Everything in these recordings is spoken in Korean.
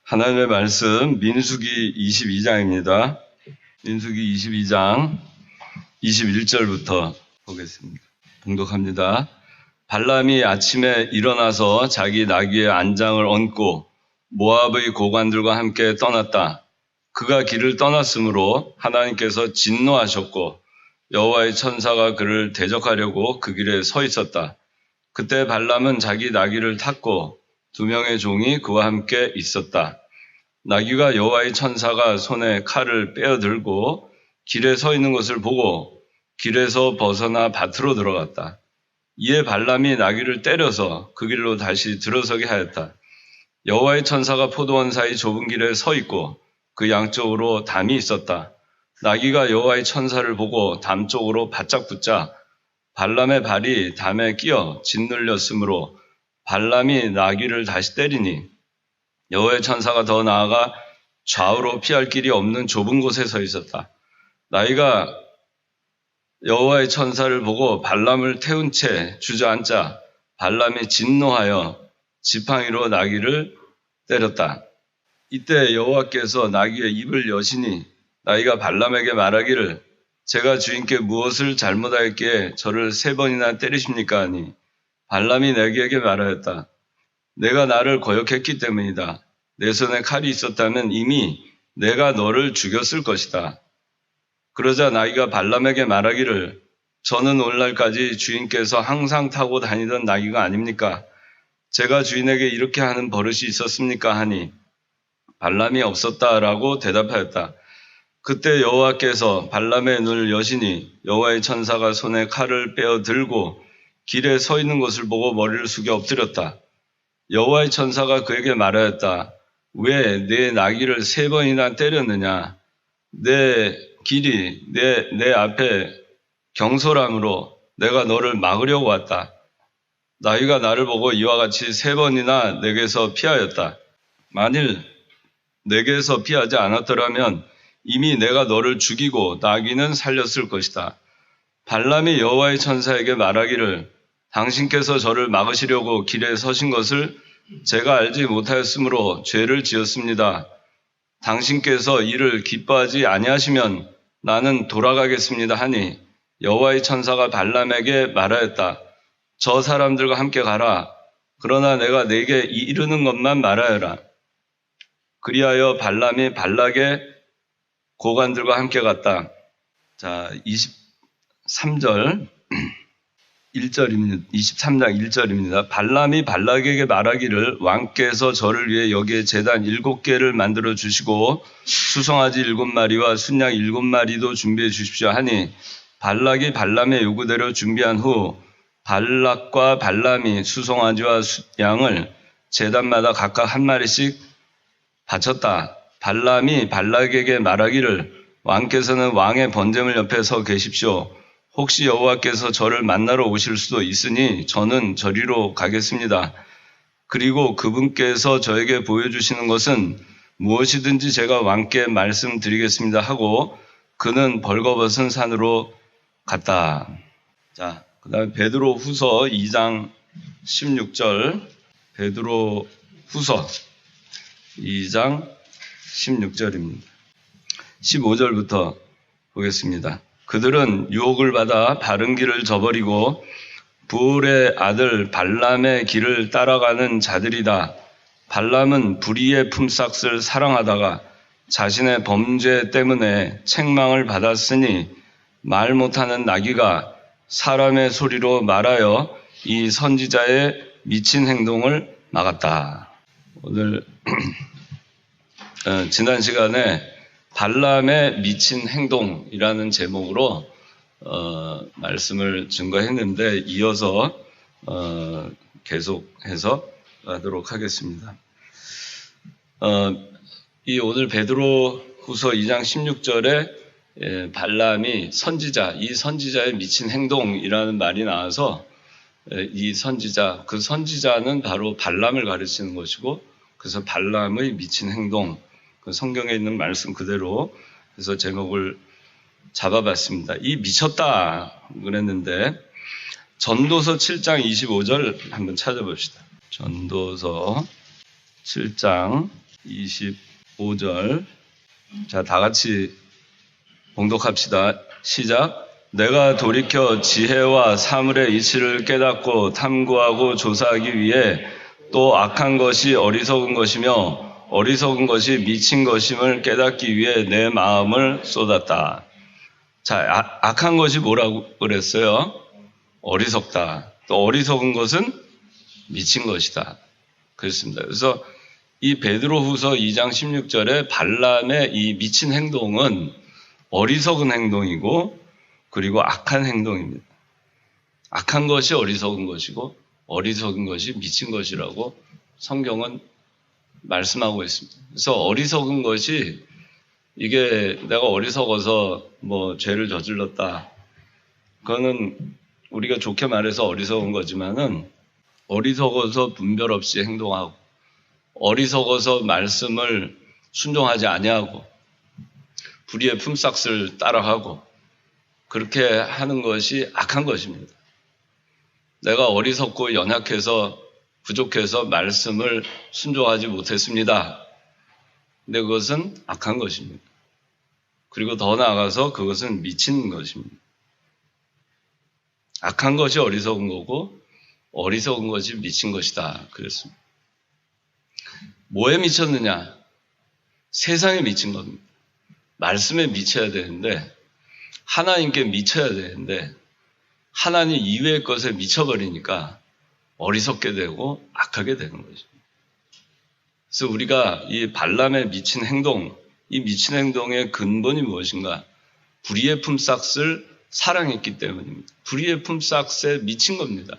하나님의 말씀 민수기 22장입니다. 민수기 22장 21절부터 보겠습니다. 봉독합니다. 발람이 아침에 일어나서 자기 나귀의 안장을 얹고 모압의 고관들과 함께 떠났다. 그가 길을 떠났으므로 하나님께서 진노하셨고 여호와의 천사가 그를 대적하려고 그 길에 서 있었다. 그때 발람은 자기 나귀를 탔고 2명의 종이 그와 함께 있었다. 나귀가 여호와의 천사가 손에 칼을 빼어들고 길에 서 있는 것을 보고 길에서 벗어나 밭으로 들어갔다. 이에 발람이 나귀를 때려서 그 길로 다시 들어서게 하였다. 여호와의 천사가 포도원 사이 좁은 길에 서 있고 그 양쪽으로 담이 있었다. 나귀가 여호와의 천사를 보고 담 쪽으로 바짝 붙자 발람의 발이 담에 끼어 짓눌렸으므로 발람이 나귀를 다시 때리니 여호와의 천사가 더 나아가 좌우로 피할 길이 없는 좁은 곳에 서 있었다. 나귀가 여호와의 천사를 보고 발람을 태운 채 주저앉자 발람이 진노하여 지팡이로 나귀를 때렸다. 이때 여호와께서 나귀의 입을 여시니 나귀가 발람에게 말하기를 제가 주인께 무엇을 잘못하였기에 저를 3번이나 때리십니까 하니 발람이 나귀에게 말하였다. 내가 나를 거역했기 때문이다. 내 손에 칼이 있었다면 이미 내가 너를 죽였을 것이다. 그러자 나귀가 발람에게 말하기를 저는 오늘날까지 주인께서 항상 타고 다니던 나귀가 아닙니까? 제가 주인에게 이렇게 하는 버릇이 있었습니까? 하니 발람이 없었다라고 대답하였다. 그때 여호와께서 발람의 눈을 여시니 여호와의 천사가 손에 칼을 빼어 들고 길에 서 있는 것을 보고 머리를 숙여 엎드렸다. 여호와의 천사가 그에게 말하였다. 왜 내 나귀를 3번이나 때렸느냐? 내 길이 내 앞에 경솔함으로 내가 너를 막으려고 왔다. 나귀가 나를 보고 이와 같이 3번이나 내게서 피하였다. 만일 내게서 피하지 않았더라면 이미 내가 너를 죽이고 나귀는 살렸을 것이다. 발람이 여호와의 천사에게 말하기를 당신께서 저를 막으시려고 길에 서신 것을 제가 알지 못하였으므로 죄를 지었습니다. 당신께서 이를 기뻐하지 아니하시면 나는 돌아가겠습니다 하니 여호와의 천사가 발람에게 말하였다. 저 사람들과 함께 가라. 그러나 내가 네게 이르는 것만 말하여라. 그리하여 발람이 발락의 고관들과 함께 갔다. 자, 23절 1절입니다. 23장 1절입니다. 발람이 발락에게 말하기를 왕께서 저를 위해 여기에 제단 7개를 만들어 주시고 수송아지 7마리와 순양 7마리도 준비해 주십시오 하니 발락이 발람의 요구대로 준비한 후 발락과 발람이 수송아지와 양을 제단마다 각각 1마리씩 바쳤다. 발람이 발락에게 말하기를 왕께서는 왕의 번제물 옆에 서 계십시오. 혹시 여호와께서 저를 만나러 오실 수도 있으니 저는 저리로 가겠습니다. 그리고 그분께서 저에게 보여주시는 것은 무엇이든지 제가 왕께 말씀드리겠습니다 하고 그는 벌거벗은 산으로 갔다. 자, 그 다음에 베드로 후서 2장 16절 베드로 후서 2장 16절입니다. 15절부터 보겠습니다. 그들은 유혹을 받아 바른 길을 저버리고 부올의 아들 발람의 길을 따라가는 자들이다. 발람은 불의의 품삯을 사랑하다가 자신의 범죄 때문에 책망을 받았으니 말 못하는 나귀가 사람의 소리로 말하여 이 선지자의 미친 행동을 막았다. 오늘 지난 시간에 발람의 미친 행동이라는 제목으로 말씀을 증거했는데 이어서 계속해서 하도록 하겠습니다. 이 오늘 베드로 후서 2장 16절에 발람이 선지자, 이 선지자의 미친 행동이라는 말이 나와서 이 선지자, 그 선지자는 바로 발람을 가르치는 것이고 그래서 발람의 미친 행동, 그 성경에 있는 말씀 그대로 해서 제목을 잡아봤습니다. 이 미쳤다 그랬는데 전도서 7장 25절 한번 찾아봅시다. 전도서 7장 25절. 자, 다 같이 봉독합시다. 시작. 내가 돌이켜 지혜와 사물의 이치를 깨닫고 탐구하고 조사하기 위해 또 악한 것이 어리석은 것이며 어리석은 것이 미친 것임을 깨닫기 위해 내 마음을 쏟았다. 자, 악한 것이 뭐라고 그랬어요? 어리석다. 또 어리석은 것은 미친 것이다. 그렇습니다. 그래서 이 베드로후서 2장 16절에 발람의 이 미친 행동은 어리석은 행동이고 그리고 악한 행동입니다. 악한 것이 어리석은 것이고 어리석은 것이 미친 것이라고 성경은 말씀하고 있습니다. 그래서 어리석은 것이 이게 내가 어리석어서 뭐 죄를 저질렀다. 그거는 우리가 좋게 말해서 어리석은 거지만은 어리석어서 분별 없이 행동하고 어리석어서 말씀을 순종하지 아니하고 불의의 품삯을 따라가고 그렇게 하는 것이 악한 것입니다. 내가 어리석고 연약해서 부족해서 말씀을 순종하지 못했습니다. 근데 그것은 악한 것입니다. 그리고 더 나아가서 그것은 미친 것입니다. 악한 것이 어리석은 거고 어리석은 것이 미친 것이다. 그랬습니다. 뭐에 미쳤느냐? 세상에 미친 겁니다. 말씀에 미쳐야 되는데 하나님께 미쳐야 되는데 하나님 이외의 것에 미쳐버리니까 어리석게 되고 악하게 되는 것입니다. 그래서 우리가 이 발람의 미친 행동, 이 미친 행동의 근본이 무엇인가? 불의의 품삯을 사랑했기 때문입니다. 불의의 품삯에 미친 겁니다.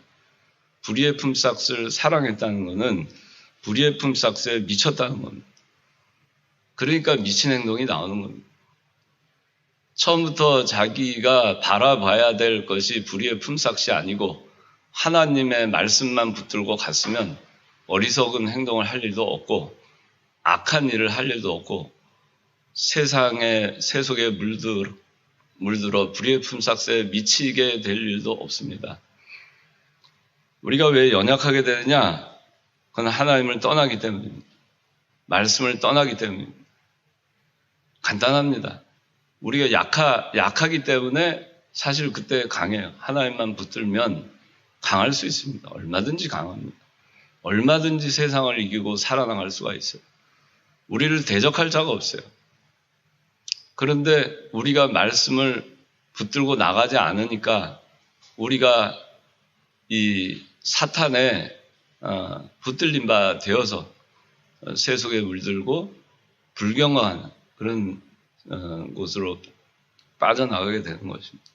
불의의 품삯을 사랑했다는 것은 불의의 품삯에 미쳤다는 겁니다. 그러니까 미친 행동이 나오는 겁니다. 처음부터 자기가 바라봐야 될 것이 불의의 품삯이 아니고 하나님의 말씀만 붙들고 갔으면 어리석은 행동을 할 일도 없고 악한 일을 할 일도 없고 세상의 세속에 물들어 불의의 품삯에 미치게 될 일도 없습니다. 우리가 왜 연약하게 되느냐? 그건 하나님을 떠나기 때문입니다. 말씀을 떠나기 때문입니다. 간단합니다. 우리가 약하기 때문에 사실 그때 강해요. 하나님만 붙들면 강할 수 있습니다. 얼마든지 강합니다. 얼마든지 세상을 이기고 살아나갈 수가 있어요. 우리를 대적할 자가 없어요. 그런데 우리가 말씀을 붙들고 나가지 않으니까 우리가 이 사탄에 붙들린 바 되어서 세속에 물들고 불경한 그런 곳으로 빠져나가게 되는 것입니다.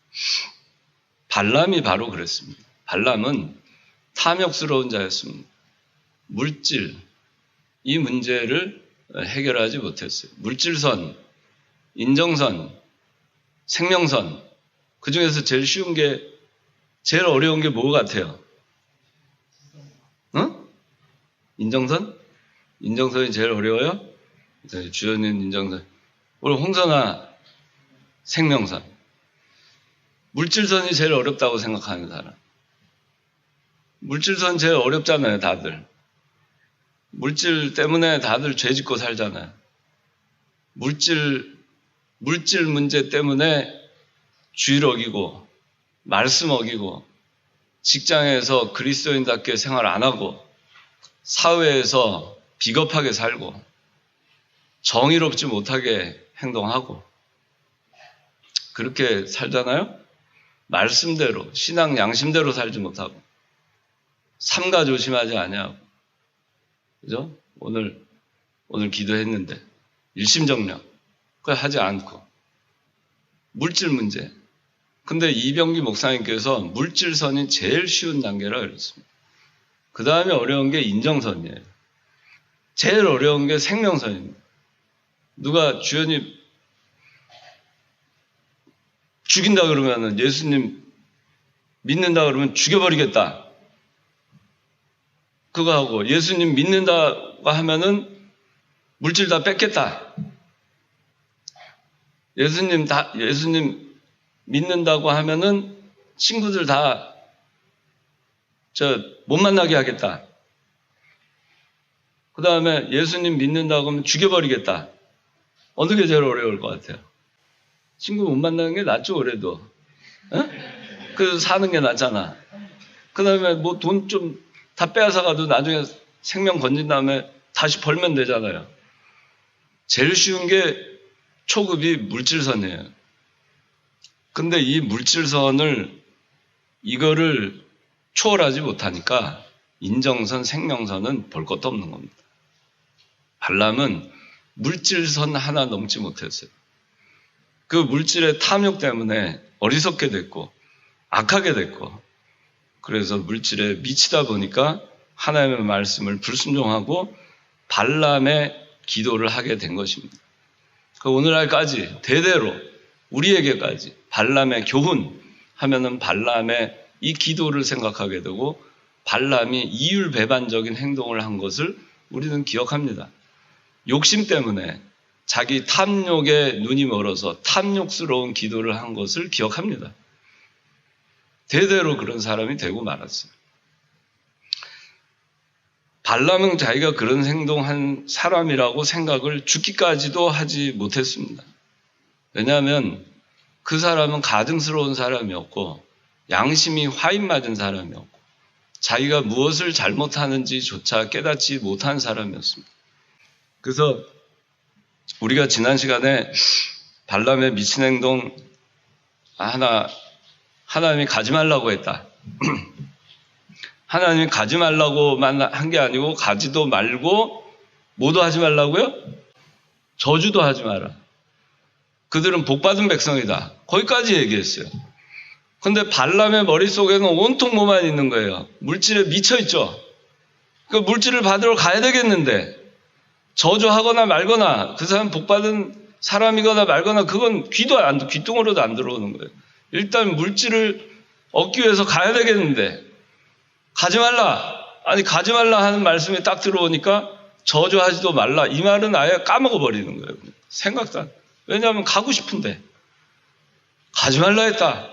발람이 바로 그랬습니다. 발람은 탐욕스러운 자였습니다. 물질, 이 문제를 해결하지 못했어요. 물질선, 인정선, 생명선, 그 중에서 제일 쉬운 게, 제일 어려운 게 뭐 같아요? 인정선? 인정선이 제일 어려워요? 네, 주연인 인정선. 우리 홍선아, 생명선. 물질선이 제일 어렵다고 생각하는 사람. 물질선 제일 어렵잖아요, 다들. 물질 때문에 다들 죄 짓고 살잖아요. 물질 문제 때문에 주일 어기고, 말씀 어기고, 직장에서 그리스도인답게 생활 안 하고, 사회에서 비겁하게 살고, 정의롭지 못하게 행동하고, 그렇게 살잖아요? 말씀대로, 신앙 양심대로 살지 못하고, 삼가 조심하지 아니하고, 그죠? 오늘 기도했는데, 일심정령, 그걸 하지 않고, 물질 문제. 근데 이병기 목사님께서 물질선이 제일 쉬운 단계라 그랬습니다. 그 다음에 어려운 게 인정선이에요. 제일 어려운 게 생명선입니다. 누가 주연이 죽인다 그러면 예수님 믿는다 그러면 죽여버리겠다. 그거 하고 예수님 믿는다고 하면은 물질 다 뺏겠다. 예수님 믿는다고 하면은 친구들 다 못 만나게 하겠다. 그 다음에 예수님 믿는다고 하면 죽여버리겠다. 어느 게 제일 어려울 것 같아요? 친구 못 만나는 게 낫죠, 그래도. 그래서 사는 게 낫잖아. 그 다음에 뭐 돈 좀 다 빼앗아가도 나중에 생명 건진 다음에 다시 벌면 되잖아요. 제일 쉬운 게 초급이 물질선이에요. 근데 이 물질선을 이거를 초월하지 못하니까 인정선, 생명선은 볼 것도 없는 겁니다. 발람은 물질선 하나 넘지 못했어요. 그 물질의 탐욕 때문에 어리석게 됐고 악하게 됐고 그래서 물질에 미치다 보니까 하나님의 말씀을 불순종하고 발람의 기도를 하게 된 것입니다. 그 오늘날까지 대대로 우리에게까지 발람의 교훈 하면은 발람의 이 기도를 생각하게 되고 발람이 이율배반적인 행동을 한 것을 우리는 기억합니다. 욕심 때문에 자기 탐욕에 눈이 멀어서 탐욕스러운 기도를 한 것을 기억합니다. 대대로 그런 사람이 되고 말았어요. 발람은 자기가 그런 행동한 사람이라고 생각을 죽기까지도 하지 못했습니다. 왜냐하면 그 사람은 가증스러운 사람이었고 양심이 화인 맞은 사람이었고 자기가 무엇을 잘못하는지조차 깨닫지 못한 사람이었습니다. 그래서 우리가 지난 시간에 발람의 미친 행동 하나님이 가지 말라고 했다. 하나님이 가지 말라고만 한 게 아니고 가지도 말고 뭐도 하지 말라고요? 저주도 하지 마라. 그들은 복받은 백성이다. 거기까지 얘기했어요. 근데 발람의 머릿속에는 온통 뭐만 있는 거예요. 물질에 미쳐있죠. 그 물질을 받으러 가야 되겠는데 저주하거나 말거나 그 사람 복받은 사람이거나 말거나 그건 귀뚱으로도 안 들어오는 거예요. 일단 물질을 얻기 위해서 가야 되겠는데 가지 말라. 아니 가지 말라 하는 말씀이 딱 들어오니까 저주하지도 말라. 이 말은 아예 까먹어버리는 거예요. 생각도 안. 왜냐하면 가고 싶은데 가지 말라 했다.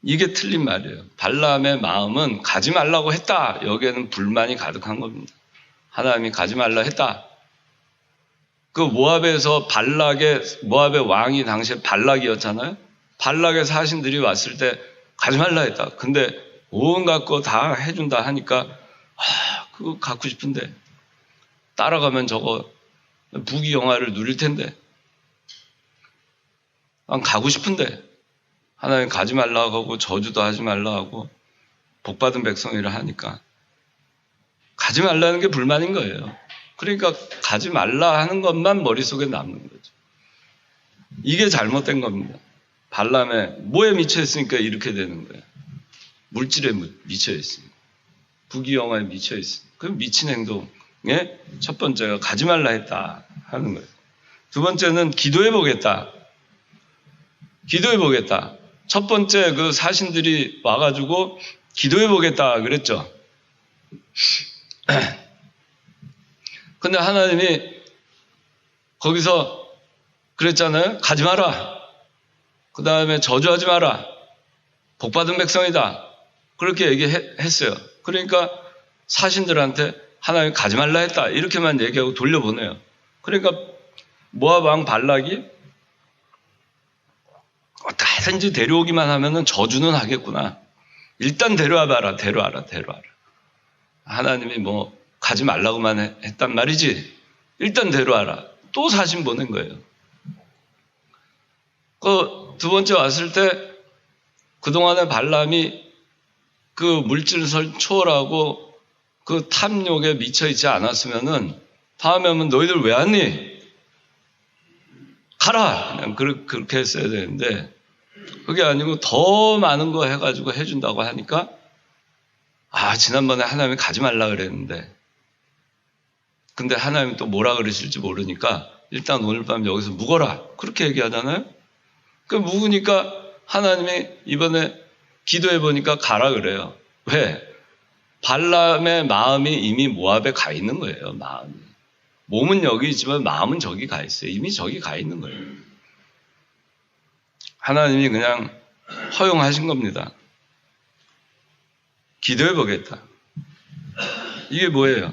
이게 틀린 말이에요. 발람의 마음은 가지 말라고 했다. 여기에는 불만이 가득한 겁니다. 하나님이 가지 말라 했다. 그 모압에서 모압의 왕이 당시에 발락이었잖아요. 발락의 사신들이 왔을 때 가지 말라 했다. 근데 온갖 거 다 해준다 하니까 그거 갖고 싶은데 따라가면 저거 부귀영화를 누릴 텐데 난 가고 싶은데 하나님 가지 말라고 하고 저주도 하지 말라 하고 복받은 백성이라 하니까 가지 말라는 게 불만인 거예요. 그러니까 가지 말라 하는 것만 머릿속에 남는 거죠. 이게 잘못된 겁니다. 발람에 뭐에 미쳐있으니까 이렇게 되는 거예요. 물질에 미쳐있으니까. 부귀영화에 미쳐있으니까. 그 미친 행동의 첫 번째가 가지 말라 했다 하는 거예요. 두 번째는 기도해보겠다. 기도해보겠다. 첫 번째 그 사신들이 와가지고 기도해보겠다 그랬죠. 근데 하나님이 거기서 그랬잖아요. 가지 마라. 그 다음에 저주하지 마라. 복받은 백성이다. 그렇게 얘기했어요. 그러니까 사신들한테 하나님 가지 말라 했다. 이렇게만 얘기하고 돌려보내요. 그러니까 모압 왕 발락이 어떻게든지 데려오기만 하면은 저주는 하겠구나. 일단 데려와봐라. 데려와라. 하나님이 뭐 가지 말라고만 했단 말이지. 일단 데려와라. 또 사신 보낸 거예요. 그 두 번째 왔을 때 그동안에 발람이 그 물질을 초월하고 그 탐욕에 미쳐있지 않았으면은 다음에 오면 너희들 왜 왔니? 가라! 그냥 그렇게 했어야 되는데 그게 아니고 더 많은 거 해가지고 해준다고 하니까 지난번에 하나님이 가지 말라 그랬는데 근데 하나님이 또 뭐라 그러실지 모르니까 일단 오늘 밤 여기서 묵어라. 그렇게 얘기하잖아요. 그 묵으니까 하나님이 이번에 기도해보니까 가라 그래요. 왜? 발람의 마음이 이미 모압에 가 있는 거예요. 마음이. 몸은 여기 있지만 마음은 저기 가 있어요. 이미 저기 가 있는 거예요. 하나님이 그냥 허용하신 겁니다. 기도해보겠다. 이게 뭐예요?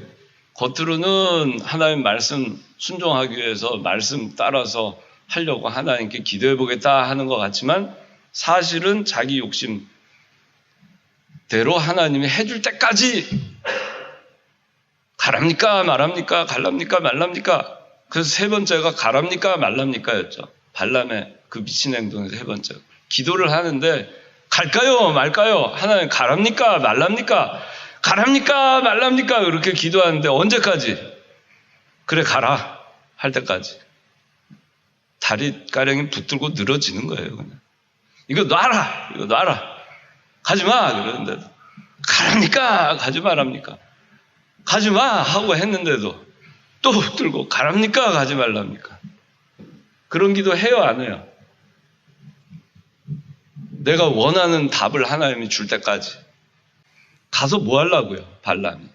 겉으로는 하나님 말씀 순종하기 위해서 말씀 따라서 하려고 하나님께 기도해 보겠다 하는 것 같지만 사실은 자기 욕심대로 하나님이 해줄 때까지 가랍니까 말합니까 갈랍니까 말랍니까. 그래서 세 번째가 가랍니까 말랍니까였죠. 발람의 그 미친 행동의 세 번째. 기도를 하는데 갈까요 말까요? 하나님 가랍니까 말랍니까? 가랍니까 말랍니까? 그렇게 기도하는데 언제까지? 그래 가라 할 때까지. 다리 가령이 붙들고 늘어지는 거예요. 그냥. 이거 놔라 이거 놔라 가지마 그러는데도 가랍니까 가지 말랍니까? 가지마 하고 했는데도 또 붙들고 가랍니까 가지 말랍니까? 그런 기도 해요 안 해요? 내가 원하는 답을 하나님이 줄 때까지. 가서 뭐 하려고요 발람이?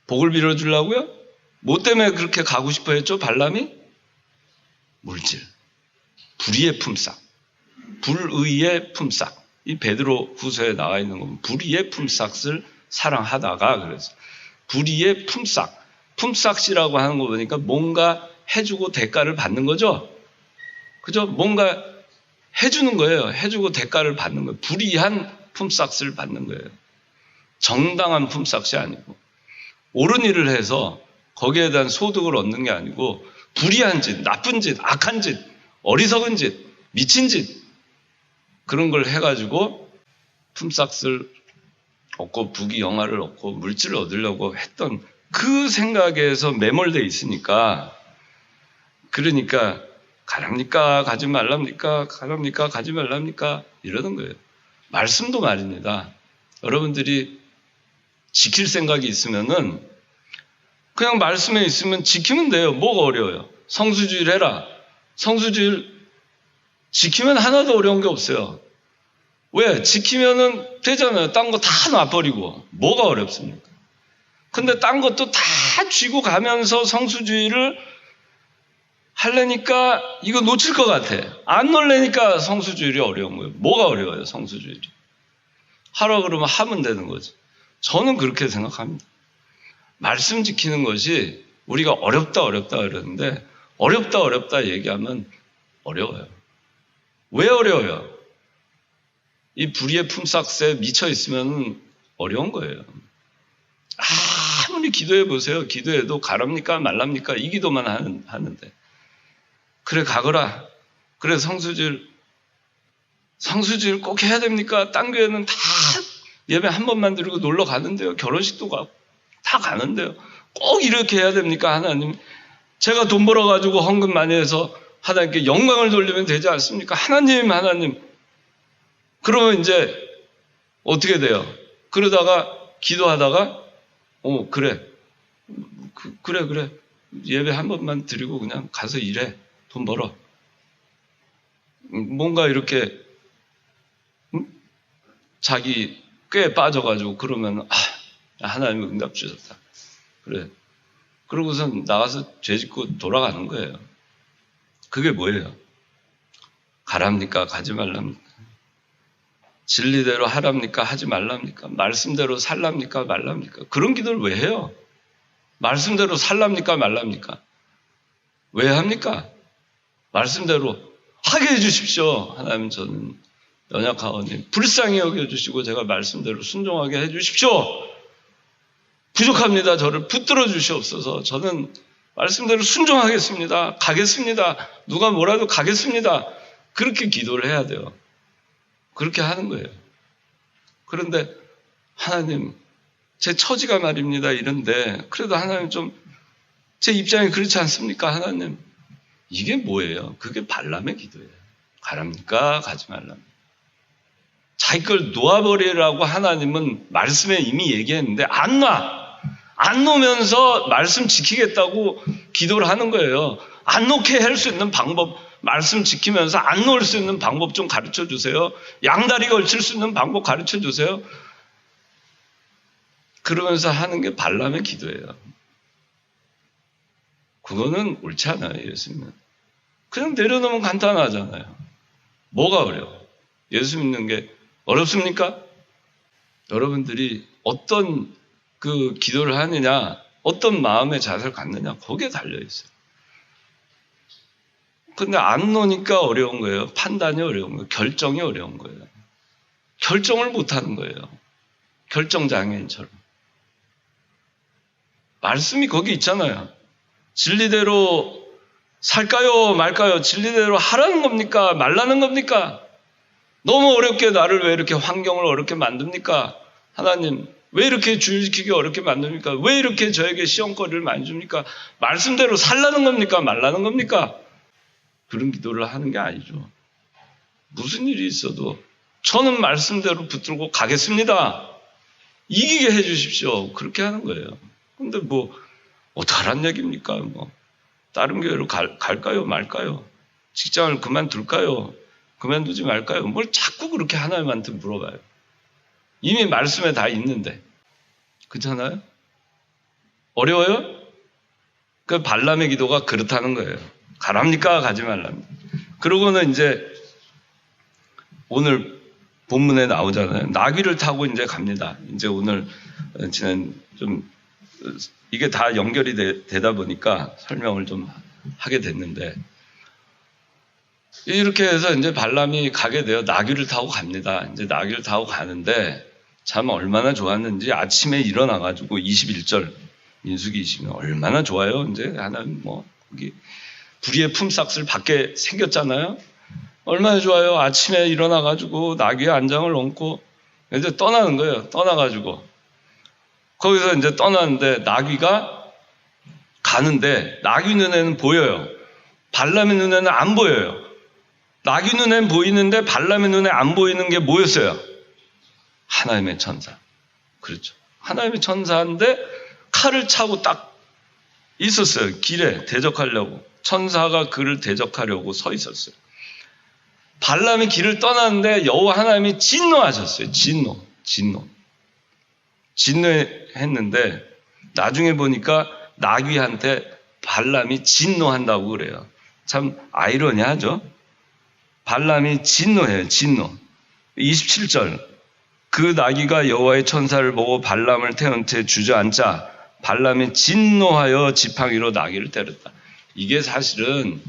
복을 빌어주려고요? 뭐 때문에 그렇게 가고 싶어 했죠 발람이? 물질, 불의의 품삯, 불의의 품삯. 이 베드로 후서에 나와 있는 건 불의의 품삯을 사랑하다가 그래서 불의의 품삯, 품삯이라고 하는 거 보니까 뭔가 해주고 대가를 받는 거죠. 그죠? 뭔가 해주는 거예요. 해주고 대가를 받는 거예요. 불의한 품삯을 받는 거예요. 정당한 품삯이 아니고 옳은 일을 해서 거기에 대한 소득을 얻는 게 아니고 불의한 짓, 나쁜 짓, 악한 짓, 어리석은 짓, 미친 짓 그런 걸 해가지고 품삯을 얻고 부귀 영화를 얻고 물질을 얻으려고 했던 그 생각에서 매몰되어 있으니까 그러니까 가랍니까 가지 말랍니까 가랍니까 가지 말랍니까 이러는 거예요. 말씀도 말입니다. 여러분들이 지킬 생각이 있으면은 그냥 말씀에 있으면 지키면 돼요. 뭐가 어려워요? 성수주일 해라. 성수주일 지키면 하나도 어려운 게 없어요. 왜? 지키면은 되잖아요. 딴 거 다 놔버리고. 뭐가 어렵습니까? 근데 딴 것도 다 쥐고 가면서 성수주의를 하려니까 이거 놓칠 것 같아. 안 놀래니까 성수주일이 어려운 거예요. 뭐가 어려워요, 성수주일이? 하라 그러면 하면 되는 거지. 저는 그렇게 생각합니다. 말씀 지키는 것이 우리가 어렵다 그러는데 어렵다 얘기하면 어려워요. 왜 어려워요? 이 불의의 품삯에 미쳐 있으면 어려운 거예요. 아무리 기도해 보세요. 기도해도 가랍니까 말랍니까 이 기도만 하는데 그래 가거라. 그래 성수질 꼭 해야 됩니까? 딴 교회는 다 예배 한 번만 드리고 놀러 가는데요. 결혼식도 가고 다 가는데요. 꼭 이렇게 해야 됩니까? 하나님 제가 돈 벌어가지고 헌금 많이 해서 하나님께 영광을 돌리면 되지 않습니까? 하나님 그러면 이제 어떻게 돼요? 그러다가 기도하다가 그래 예배 한 번만 드리고 그냥 가서 일해 돈 벌어 뭔가 이렇게 자기 꽤 빠져가지고 그러면 하나님이 응답 주셨다 그래 그러고선 나가서 죄 짓고 돌아가는 거예요. 그게 뭐예요? 가랍니까 가지 말랍니까? 진리대로 하랍니까 하지 말랍니까? 말씀대로 살랍니까 말랍니까? 그런 기도를 왜 해요? 말씀대로 살랍니까 말랍니까? 왜 합니까? 말씀대로 하게 해주십시오. 하나님 저는 연약하오니 불쌍히 여겨주시고 제가 말씀대로 순종하게 해주십시오. 부족합니다. 저를 붙들어 주시옵소서. 저는 말씀대로 순종하겠습니다. 가겠습니다. 누가 뭐라도 가겠습니다. 그렇게 기도를 해야 돼요. 그렇게 하는 거예요. 그런데 하나님 제 처지가 말입니다. 이런데 그래도 하나님 좀 제 입장이 그렇지 않습니까? 하나님 이게 뭐예요? 그게 발람의 기도예요. 가랍니까? 가지 말랍니까? 자기 걸 놓아버리라고 하나님은 말씀에 이미 얘기했는데 안 놓으면서 말씀 지키겠다고 기도를 하는 거예요. 안 놓게 할 수 있는 방법 말씀 지키면서 안 놓을 수 있는 방법 좀 가르쳐 주세요. 양다리 걸칠 수 있는 방법 가르쳐 주세요. 그러면서 하는 게 발람의 기도예요. 그거는 옳지 않아요. 예수님은. 그냥 내려놓으면 간단하잖아요. 뭐가 어려워? 예수 믿는 게 어렵습니까? 여러분들이 어떤 그 기도를 하느냐, 어떤 마음의 자세를 갖느냐, 거기에 달려있어요. 근데 안 노니까 어려운 거예요. 판단이 어려운 거예요. 결정이 어려운 거예요. 결정을 못하는 거예요. 결정장애인처럼. 말씀이 거기 있잖아요. 진리대로 살까요 말까요? 진리대로 하라는 겁니까? 말라는 겁니까? 너무 어렵게 나를 왜 이렇게 환경을 어렵게 만듭니까? 하나님 왜 이렇게 주일 지키기 어렵게 만듭니까? 왜 이렇게 저에게 시험거리를 많이 줍니까? 말씀대로 살라는 겁니까? 말라는 겁니까? 그런 기도를 하는 게 아니죠. 무슨 일이 있어도 저는 말씀대로 붙들고 가겠습니다. 이기게 해 주십시오. 그렇게 하는 거예요. 근데 뭐 어떡하란 얘기입니까? 뭐 다른 교회로 갈까요? 말까요? 직장을 그만둘까요? 그만두지 말까요? 뭘 자꾸 그렇게 하나님한테 물어봐요. 이미 말씀에 다 있는데. 그렇잖아요? 어려워요? 그 발람의 기도가 그렇다는 거예요. 가랍니까? 가지 말랍니까? 그러고는 이제 오늘 본문에 나오잖아요. 나귀를 타고 이제 갑니다. 이제 오늘 지난 좀 이게 다 연결이 되다 보니까 설명을 좀 하게 됐는데 이렇게 해서 이제 발람이 가게 돼요. 나귀를 타고 갑니다. 이제 나귀를 타고 가는데 참 얼마나 좋았는지 아침에 일어나가지고 21절 민수기 20년 얼마나 좋아요. 이제 하나님 뭐 거기 불의의 품삯을 받게 생겼잖아요. 얼마나 좋아요. 아침에 일어나가지고 나귀의 안장을 얹고 이제 떠나는 거예요. 떠나가지고 거기서 이제 떠나는데 나귀가 가는데 나귀 눈에는 보여요. 발람의 눈에는 안 보여요. 나귀 눈에는 보이는데 발람의 눈에 안 보이는 게 뭐였어요? 하나님의 천사. 그렇죠. 하나님의 천사인데 칼을 차고 딱 있었어요. 길에 대적하려고. 천사가 그를 대적하려고 서 있었어요. 발람이 길을 떠났는데 여호와 하나님이 진노하셨어요. 진노했는데 나중에 보니까 나귀한테 발람이 진노한다고 그래요. 참 아이러니하죠. 발람이 진노해요. 진노. 27절 그 나귀가 여호와의 천사를 보고 발람을 태운 채 주저앉자 발람이 진노하여 지팡이로 나귀를 때렸다. 이게 사실은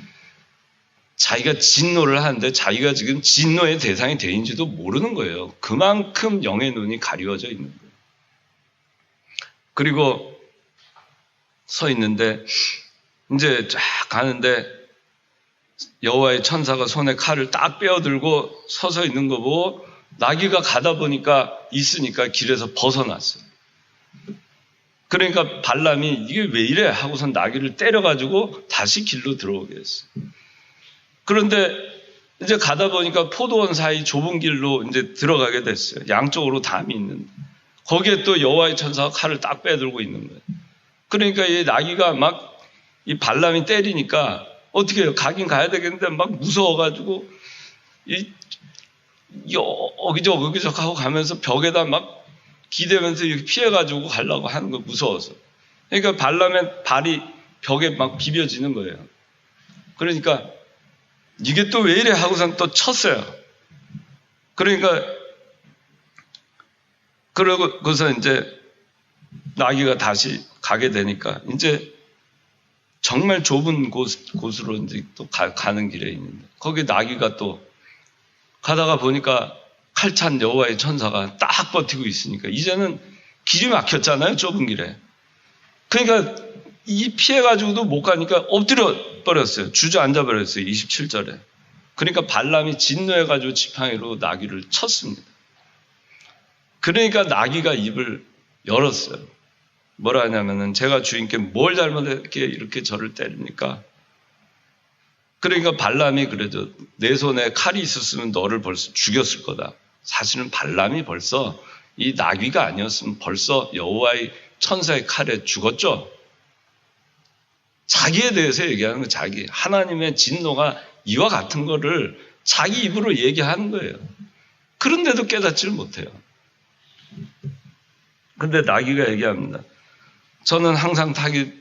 자기가 진노를 하는데 자기가 지금 진노의 대상이 되는지도 모르는 거예요. 그만큼 영의 눈이 가리워져 있는 거예요. 그리고 서 있는데 이제 쫙 가는데 여호와의 천사가 손에 칼을 딱 빼어들고 서서 있는 거 보고 나귀가 가다 보니까 있으니까 길에서 벗어났어요. 그러니까 발람이 이게 왜 이래 하고선 나귀를 때려가지고 다시 길로 들어오게 했어요. 그런데 이제 가다 보니까 포도원 사이 좁은 길로 이제 들어가게 됐어요. 양쪽으로 담이 있는데 거기에 또 여호와의 천사가 칼을 딱 빼들고 있는 거예요. 그러니까 이 나귀가 막 이 발람이 때리니까 어떻게 해요? 가긴 가야 되겠는데 막 무서워가지고 여기저기 하고 가면서 벽에다 막 기대면서 이렇게 피해가지고 가려고 하는 거 무서워서. 그러니까 발람의 발이 벽에 막 비벼지는 거예요. 그러니까 이게 또 왜 이래 하고선 또 쳤어요. 그러니까 그러고서 이제 나귀가 다시 가게 되니까 이제 정말 좁은 곳으로 이제 또 가는 길에 있는데 거기 나귀가 또 가다가 보니까 칼찬 여호와의 천사가 딱 버티고 있으니까 이제는 길이 막혔잖아요. 좁은 길에. 그러니까 이 피해가지고도 못 가니까 엎드려 버렸어요. 주저앉아 버렸어요. 27절에. 그러니까 발람이 진노해가지고 지팡이로 나귀를 쳤습니다. 그러니까 나귀가 입을 열었어요. 뭐라 하냐면은 제가 주인께 뭘 잘못했기에 이렇게 저를 때립니까? 그러니까 발람이 그래도 내 손에 칼이 있었으면 너를 벌써 죽였을 거다. 사실은 발람이 벌써 이 나귀가 아니었으면 벌써 여호와의 천사의 칼에 죽었죠. 자기에 대해서 얘기하는 거 자기. 하나님의 진노가 이와 같은 거를 자기 입으로 얘기하는 거예요. 그런데도 깨닫지를 못해요. 근데 나귀가 얘기합니다. 저는 항상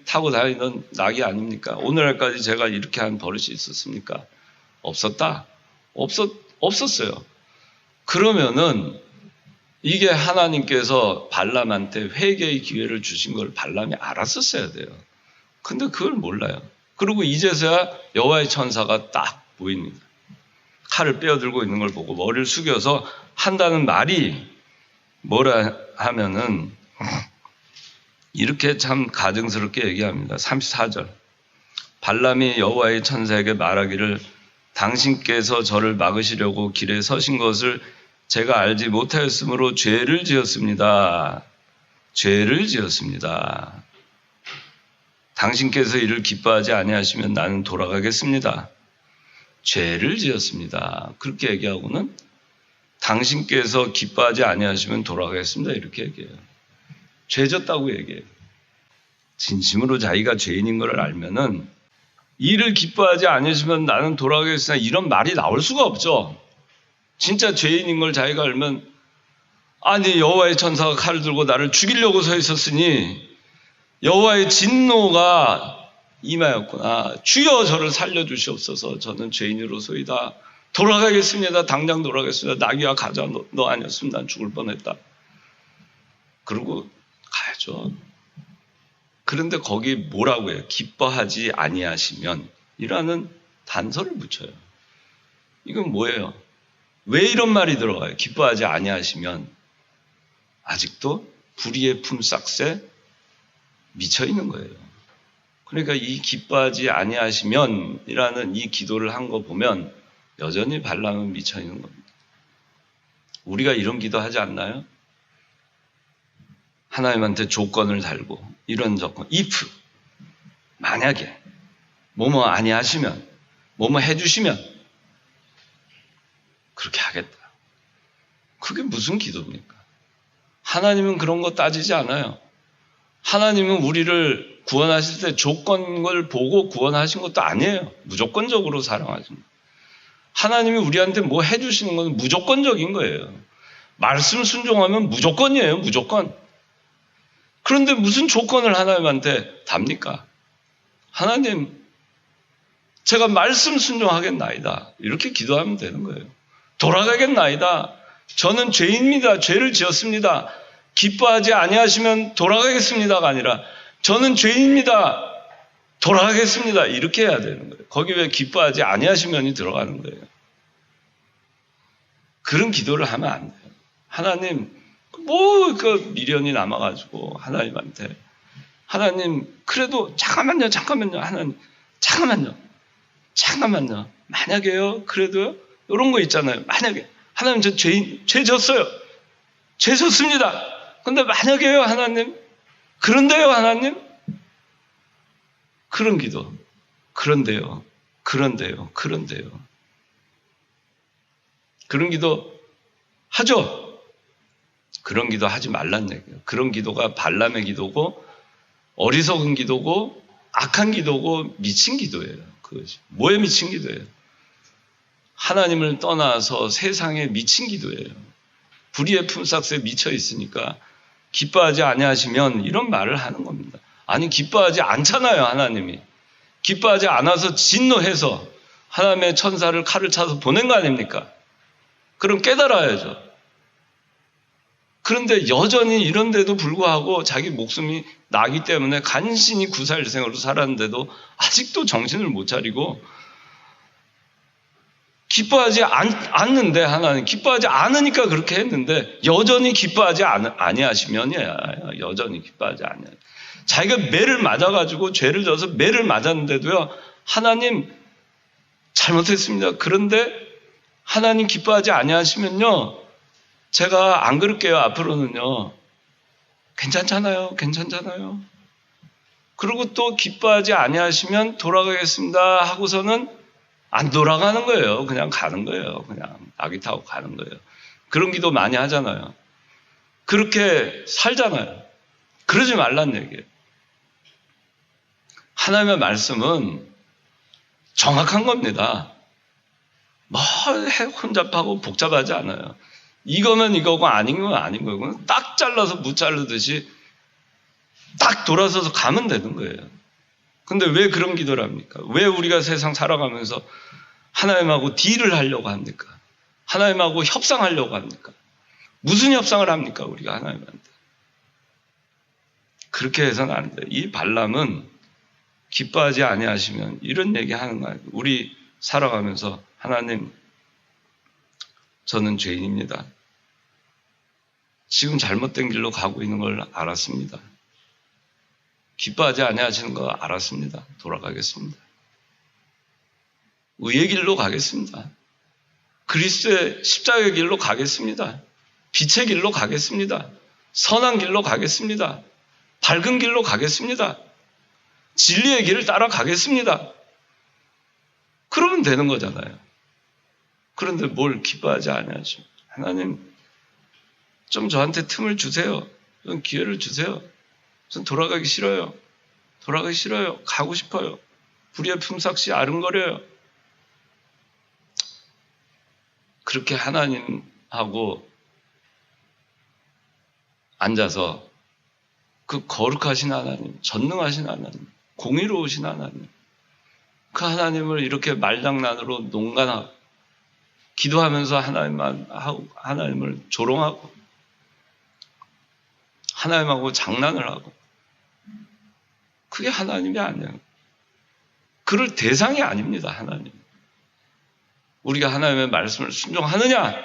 타고 다니던 나귀 아닙니까? 오늘날까지 제가 이렇게 한 버릇이 있었습니까? 없었다? 없었어요. 그러면은 이게 하나님께서 발람한테 회개의 기회를 주신 걸 발람이 알았었어야 돼요. 근데 그걸 몰라요. 그리고 이제서야 여호와의 천사가 딱 보입니다. 칼을 빼어들고 있는 걸 보고 머리를 숙여서 한다는 말이 뭐라 하면은 이렇게 참 가증스럽게 얘기합니다. 34절. 발람이 여호와의 천사에게 말하기를 당신께서 저를 막으시려고 길에 서신 것을 제가 알지 못하였으므로 죄를 지었습니다. 죄를 지었습니다. 당신께서 이를 기뻐하지 아니하시면 나는 돌아가겠습니다. 죄를 지었습니다. 그렇게 얘기하고는 당신께서 기뻐하지 아니하시면 돌아가겠습니다. 이렇게 얘기해요. 죄 졌다고 얘기해요. 진심으로 자기가 죄인인 걸 알면은 이를 기뻐하지 아니하시면 나는 돌아가겠으나 이런 말이 나올 수가 없죠. 진짜 죄인인 걸 자기가 알면 아니 여호와의 천사가 칼을 들고 나를 죽이려고 서 있었으니 여호와의 진노가 임하였구나. 주여 저를 살려주시옵소서. 저는 죄인으로소이다. 돌아가겠습니다. 당장 돌아가겠습니다. 나귀와 가자 너 아니었으면 난 죽을 뻔했다. 그러고 가야죠. 그런데 거기 뭐라고 해요? 기뻐하지 아니하시면 이라는 단서를 붙여요. 이건 뭐예요? 왜 이런 말이 들어가요? 기뻐하지 아니하시면 아직도 불의의 품삯에 미쳐 있는 거예요. 그러니까 이 기뻐하지 아니하시면 이라는 이 기도를 한 거 보면 여전히 발람은 미쳐 있는 겁니다. 우리가 이런 기도 하지 않나요? 하나님한테 조건을 달고 이런 조건, if 만약에 뭐뭐 아니하시면 뭐뭐 해주시면 그렇게 하겠다. 그게 무슨 기도입니까? 하나님은 그런 거 따지지 않아요. 하나님은 우리를 구원하실 때 조건을 보고 구원하신 것도 아니에요. 무조건적으로 사랑하십니다. 하나님이 우리한테 뭐 해주시는 건 무조건적인 거예요. 말씀 순종하면 무조건이에요. 무조건. 그런데 무슨 조건을 하나님한테 답니까? 하나님, 제가 말씀 순종하겠나이다. 이렇게 기도하면 되는 거예요. 돌아가겠나이다. 저는 죄인입니다. 죄를 지었습니다. 기뻐하지 아니하시면 돌아가겠습니다가 아니라 저는 죄인입니다. 돌아가겠습니다. 이렇게 해야 되는 거예요. 거기 왜 기뻐하지 아니하시면이 들어가는 거예요. 그런 기도를 하면 안 돼요. 하나님, 그 미련이 남아가지고 하나님한테 하나님 그래도 잠깐만요. 하나님 잠깐만요. 만약에요. 그래도요. 이런 거 있잖아요. 만약에 하나님 저 죄 졌어요. 죄 졌습니다. 근데 만약에요. 하나님 그런데요. 하나님 그런 기도. 그런데요. 그런 기도 하죠. 그런 기도 하지 말란 얘기예요. 그런 기도가 발람의 기도고 어리석은 기도고 악한 기도고 미친 기도예요. 그것이 뭐에 미친 기도예요? 하나님을 떠나서 세상에 미친 기도예요. 불의의 품삯에 미쳐 있으니까 기뻐하지 아니하시면 이런 말을 하는 겁니다. 아니 기뻐하지 않잖아요. 하나님이. 기뻐하지 않아서 진노해서 하나님의 천사를 칼을 차서 보낸 거 아닙니까? 그럼 깨달아야죠. 그런데 여전히 이런데도 불구하고 자기 목숨이 나기 때문에 간신히 구사일생으로 살았는데도 아직도 정신을 못 차리고 기뻐하지 않는데 하나님 기뻐하지 않으니까 그렇게 했는데 여전히 기뻐하지 아니하시면이야. 여전히 기뻐하지 아니하. 자기가 매를 맞아가지고 죄를 져서 매를 맞았는데도요. 하나님 잘못했습니다. 그런데 하나님 기뻐하지 아니하시면요. 제가 안 그럴게요. 앞으로는요. 괜찮잖아요. 그리고 또 기뻐하지 아니하시면 돌아가겠습니다 하고서는 안 돌아가는 거예요. 그냥 가는 거예요. 그냥 낙이 타고 가는 거예요. 그런 기도 많이 하잖아요. 그렇게 살잖아요. 그러지 말란 얘기예요. 하나님의 말씀은 정확한 겁니다. 뭐 혼잡하고 복잡하지 않아요. 이거면 이거고 아닌 건 아닌 거고 딱 잘라서 무 자르듯이 딱 돌아서서 가면 되는 거예요. 근데 왜 그런 기도를 합니까? 왜 우리가 세상 살아가면서 하나님하고 딜을 하려고 합니까? 하나님하고 협상하려고 합니까? 무슨 협상을 합니까? 우리가 하나님한테. 그렇게 해서는 안 돼요. 이 발람은 기뻐하지 아니하시면 이런 얘기 하는 거예요. 우리 살아가면서 하나님, 저는 죄인입니다. 지금 잘못된 길로 가고 있는 걸 알았습니다. 기뻐하지 아니하시는 거 알았습니다. 돌아가겠습니다. 의의 길로 가겠습니다. 그리스도의 십자가의 길로 가겠습니다. 빛의 길로 가겠습니다. 선한 길로 가겠습니다. 밝은 길로 가겠습니다. 진리의 길을 따라가겠습니다. 그러면 되는 거잖아요. 그런데 뭘 기뻐하지 아니하시오. 하나님, 좀 저한테 틈을 주세요. 좀 기회를 주세요. 전 돌아가기 싫어요. 돌아가기 싫어요. 가고 싶어요. 불의의 품삯이 아른거려요. 그렇게 하나님하고 앉아서 그 거룩하신 하나님, 전능하신 하나님, 공의로우신 하나님, 그 하나님을 이렇게 말장난으로 농간하고 기도하면서 하나님을 조롱하고 하나님하고 장난을 하고, 그게 하나님이 아니에요. 그럴 대상이 아닙니다. 하나님. 우리가 하나님의 말씀을 순종하느냐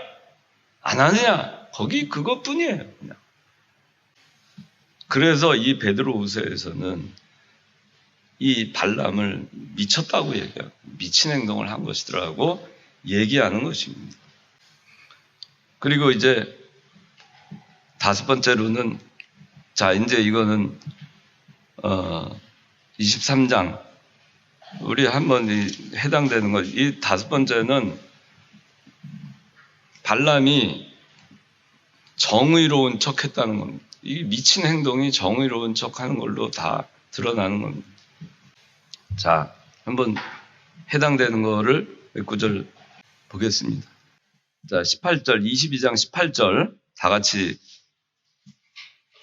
안 하느냐, 거기 그것뿐이에요. 그냥. 그래서 이 베드로후서에서는 이 발람을 미쳤다고 얘기하고 미친 행동을 한 것이더라고 얘기하는 것입니다. 그리고 이제 다섯 번째로는, 자, 이제 이거는 23장 우리 한번 해당되는 것. 이 다섯 번째는 발람이 정의로운 척했다는 겁니다. 이 미친 행동이 정의로운 척하는 걸로 다 드러나는 겁니다. 자, 한번 해당되는 거를 몇 구절 보겠습니다. 자, 18절, 22장 18절 다 같이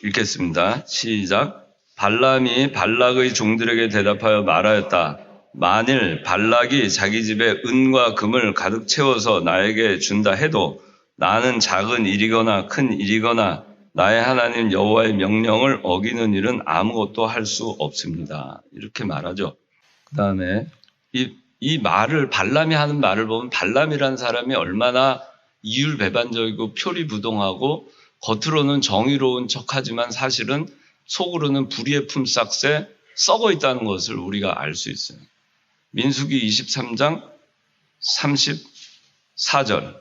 읽겠습니다. 시작. 발람이 발락의 종들에게 대답하여 말하였다. 만일 발락이 자기 집에 은과 금을 가득 채워서 나에게 준다 해도 나는 작은 일이거나 큰 일이거나 나의 하나님 여호와의 명령을 어기는 일은 아무것도 할 수 없습니다. 이렇게 말하죠. 그 다음에 이 말을, 발람이 하는 말을 보면 발람이라는 사람이 얼마나 이율배반적이고 표리부동하고 겉으로는 정의로운 척하지만 사실은 속으로는 불의의 품삯에 썩어 있다는 것을 우리가 알 수 있어요. 민수기 23장 34절,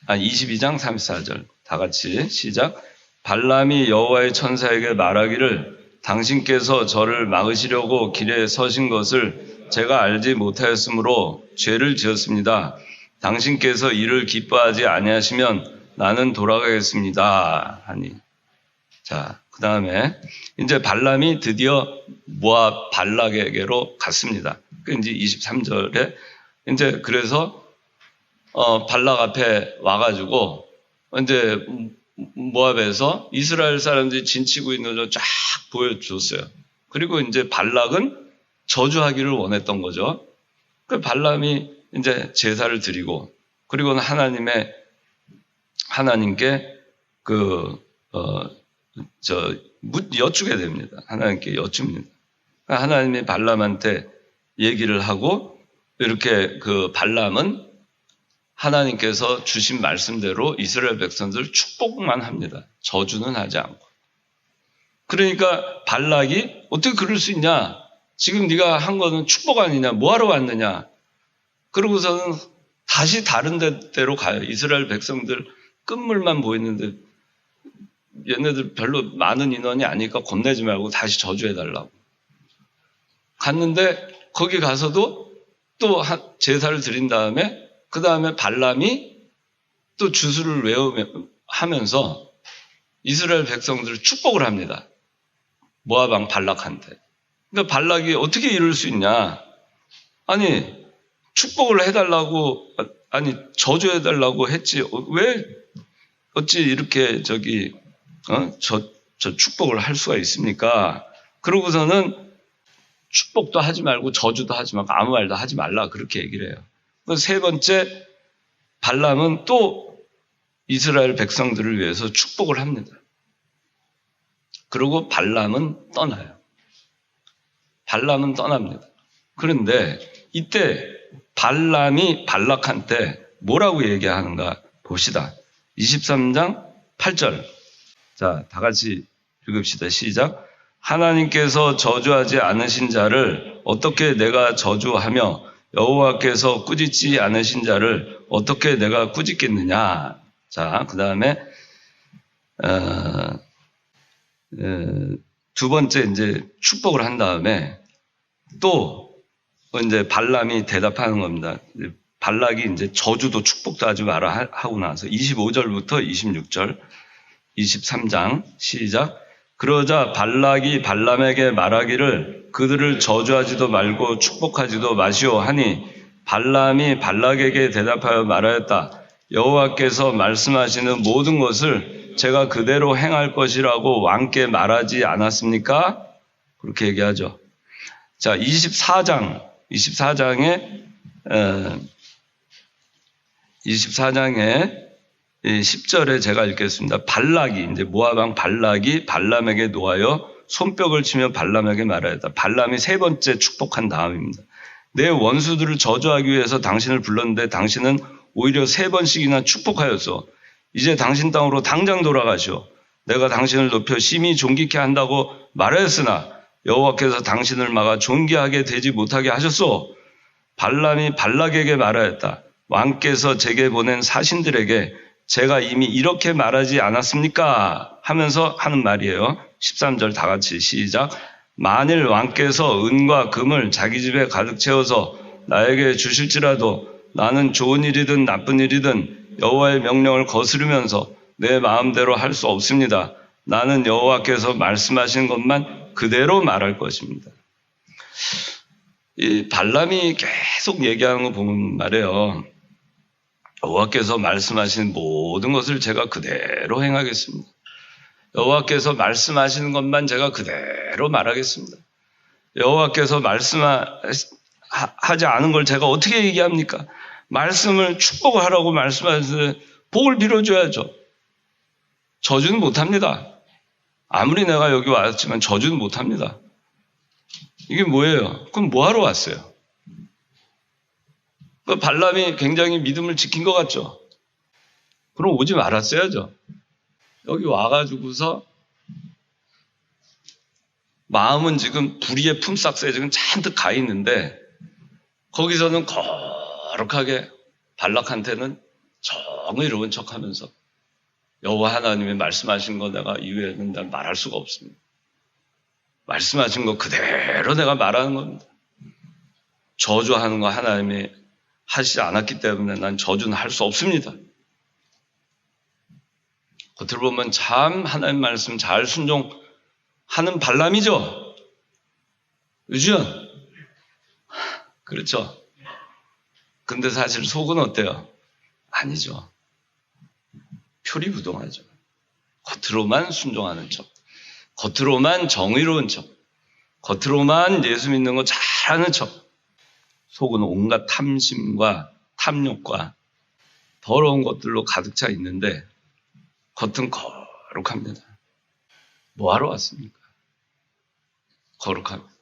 22장 34절 다 같이 시작. 발람이 여호와의 천사에게 말하기를 당신께서 저를 막으시려고 길에 서신 것을 제가 알지 못하였으므로 죄를 지었습니다. 당신께서 이를 기뻐하지 아니하시면 나는 돌아가겠습니다 하니. 자, 그 다음에 이제 발람이 드디어 모압 발락에게로 갔습니다. 그 이제 23절에 이제 그래서 발락 앞에 와가지고 이제 모압에서 이스라엘 사람들이 진치고 있는 걸 쫙 보여줬어요. 그리고 이제 발락은 저주하기를 원했던 거죠. 그 발람이 이제 제사를 드리고, 그리고는 하나님께 여쭈게 됩니다. 하나님께 여쭙니다. 하나님이 발람한테 얘기를 하고, 이렇게 그 발람은 하나님께서 주신 말씀대로 이스라엘 백성들 축복만 합니다. 저주는 하지 않고. 그러니까 발락이 어떻게 그럴 수 있냐? 지금 네가 한 거는 축복 아니냐? 뭐하러 왔느냐? 그러고서는 다시 다른 데로 가요. 이스라엘 백성들 끝물만 보이는데 얘네들 별로 많은 인원이 아니니까 겁내지 말고 다시 저주해달라고. 갔는데 거기 가서도 또 제사를 드린 다음에 그 다음에 발람이 또 주술을 하면서 이스라엘 백성들을 축복을 합니다. 모압 왕 발락한테. 그러니까 발락이 어떻게 이럴 수 있냐? 아니, 축복을 해달라고, 아니, 저주해달라고 했지. 왜, 어찌 이렇게 저 축복을 할 수가 있습니까? 그러고서는 축복도 하지 말고 저주도 하지 말고 아무 말도 하지 말라. 그렇게 얘기를 해요. 세 번째, 발람은 또 이스라엘 백성들을 위해서 축복을 합니다. 그리고 발람은 떠나요. 발람은 떠납니다. 그런데 이때 발람이 발락한테 뭐라고 얘기하는가 봅시다. 23장 8절. 자, 다 같이 읽읍시다. 시작. 하나님께서 저주하지 않으신 자를 어떻게 내가 저주하며 여호와께서 꾸짖지 않으신 자를 어떻게 내가 꾸짖겠느냐. 자, 그 다음에 두 번째 이제 축복을 한 다음에 또 이제 발람이 대답하는 겁니다. 발락이 이제 저주도 축복도 하지 마라 하고 나서 25절부터 26절, 23장 시작. 그러자 발락이 발람에게 말하기를 그들을 저주하지도 말고 축복하지도 마시오 하니 발람이 발락에게 대답하여 말하였다. 여호와께서 말씀하시는 모든 것을 제가 그대로 행할 것이라고 왕께 말하지 않았습니까? 그렇게 얘기하죠. 자, 24장에 10절에 제가 읽겠습니다. 발락이, 이제 모압 발락이 발람에게 노하여 손뼉을 치며 발람에게 말하였다. 발람이 세 번째 축복한 다음입니다. 내 원수들을 저주하기 위해서 당신을 불렀는데 당신은 오히려 세 번씩이나 축복하였소. 이제 당신 땅으로 당장 돌아가시오. 내가 당신을 높여 심히 존귀케 한다고 말하였으나 여호와께서 당신을 막아 존귀하게 되지 못하게 하셨소. 발람이 발락에게 말하였다. 왕께서 제게 보낸 사신들에게 제가 이미 이렇게 말하지 않았습니까? 하면서 하는 말이에요. 13절 다 같이 시작. 만일 왕께서 은과 금을 자기 집에 가득 채워서 나에게 주실지라도 나는 좋은 일이든 나쁜 일이든 여호와의 명령을 거스르면서 내 마음대로 할 수 없습니다. 나는 여호와께서 말씀하신 것만 그대로 말할 것입니다. 이 발람이 계속 얘기하는 거 보면 말이에요. 여호와께서 말씀하신 모든 것을 제가 그대로 행하겠습니다. 여호와께서 말씀하시는 것만 제가 그대로 말하겠습니다. 여호와께서 말씀하지 않은 걸 제가 어떻게 얘기합니까? 말씀을 축복을 하라고 말씀하시는데 복을 빌어줘야죠. 저주는 못합니다. 아무리 내가 여기 왔지만 저주는 못합니다. 이게 뭐예요? 그럼 뭐하러 왔어요? 발람이 굉장히 믿음을 지킨 것 같죠? 그럼 오지 말았어야죠. 여기 와가지고서 마음은 지금 불의의 품삯에 지금 잔뜩 가 있는데 거기서는 거룩하게 발락한테는 정의로운 척하면서 여호와 하나님이 말씀하신 거 내가 이외에는 난 말할 수가 없습니다. 말씀하신 거 그대로 내가 말하는 겁니다. 저주하는 거 하나님이 하시지 않았기 때문에 난 저주는 할 수 없습니다. 겉으로 보면 참 하나님 말씀 잘 순종하는 발람이죠. 유지연. 그렇죠. 근데 사실 속은 어때요? 아니죠. 표리부동하죠. 겉으로만 순종하는 척, 겉으로만 정의로운 척, 겉으로만 예수 믿는 거 잘하는 척, 속은 온갖 탐심과 탐욕과 더러운 것들로 가득 차 있는데 겉은 거룩합니다. 뭐하러 왔습니까? 거룩합니다.